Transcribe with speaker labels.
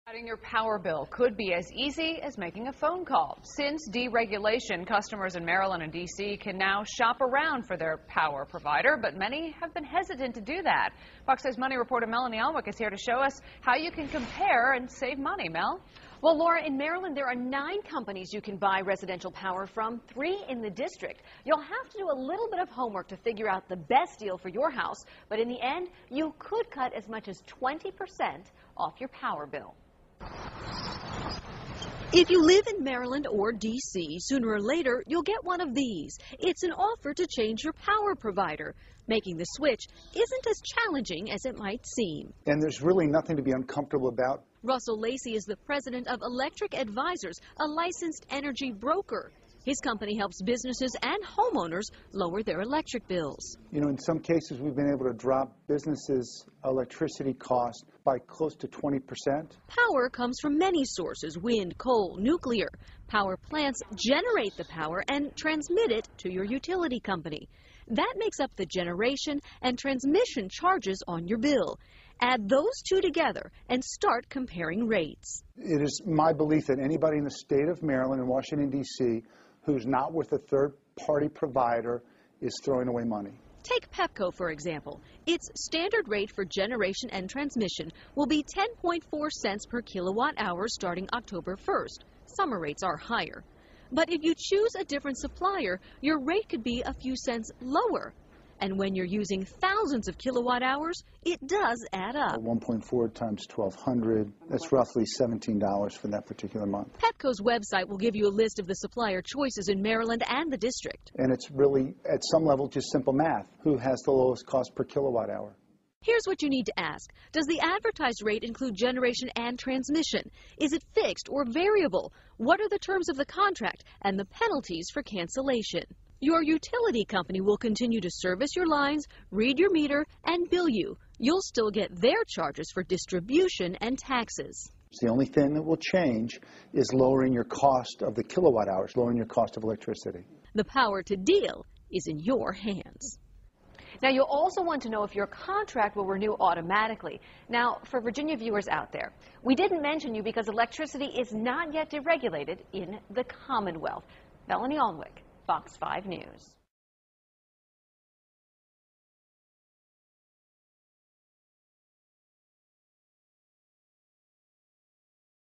Speaker 1: Adding your power bill could be as easy as making a phone call. Since deregulation, customers in Maryland and D.C. can now shop around for their power provider, but many have been hesitant to do that. Fox 6 Money reporter Melanie Alwick is here to show us how you can compare and save money. Mel?
Speaker 2: Well, Laura, in Maryland, there are 9 companies you can buy residential power from, 3 in the district. You'll have to do a little bit of homework to figure out the best deal for your house, but in the end, you could cut as much as 20% off your power bill. If you live in Maryland or D.C., sooner or later, you'll get one of these. It's an offer to change your power provider. Making the switch isn't as challenging as it might seem.
Speaker 3: And there's really nothing to be uncomfortable about.
Speaker 2: Russell Lacey is the president of Electric Advisors, a licensed energy broker. His company helps businesses and homeowners lower their electric bills.
Speaker 3: You know, in some cases, we've been able to drop businesses' electricity costs by close to 20%.
Speaker 2: Power comes from many sources: wind, coal, nuclear. Power plants generate the power and transmit it to your utility company. That makes up the generation and transmission charges on your bill. Add those two together and start comparing rates.
Speaker 3: It is my belief that anybody in the state of Maryland and Washington, D.C., who's not with a third-party provider is throwing away money.
Speaker 2: Take PEPCO, for example. Its standard rate for generation and transmission will be 10.4 cents per kilowatt hour starting October 1st. Summer rates are higher. But if you choose a different supplier, your rate could be a few cents lower. And when you're using thousands of kilowatt hours, it does add up.
Speaker 3: 1.4 times 1,200, that's roughly $17 for that particular month.
Speaker 2: PEPCO's website will give you a list of the supplier choices in Maryland and the district.
Speaker 3: And it's really, at some level, just simple math. Who has the lowest cost per kilowatt hour?
Speaker 2: Here's what you need to ask. Does the advertised rate include generation and transmission? Is it fixed or variable? What are the terms of the contract and the penalties for cancellation? Your utility company will continue to service your lines, read your meter, and bill you. You'll still get their charges for distribution and taxes.
Speaker 3: The only thing that will change is lowering your cost of the kilowatt hours, lowering your cost of electricity.
Speaker 2: The power to deal is in your hands. Now, you'll also want to know if your contract will renew automatically. Now, for Virginia viewers out there, we didn't mention you because electricity is not yet deregulated in the Commonwealth. Melanie Alwick, Fox 5 News.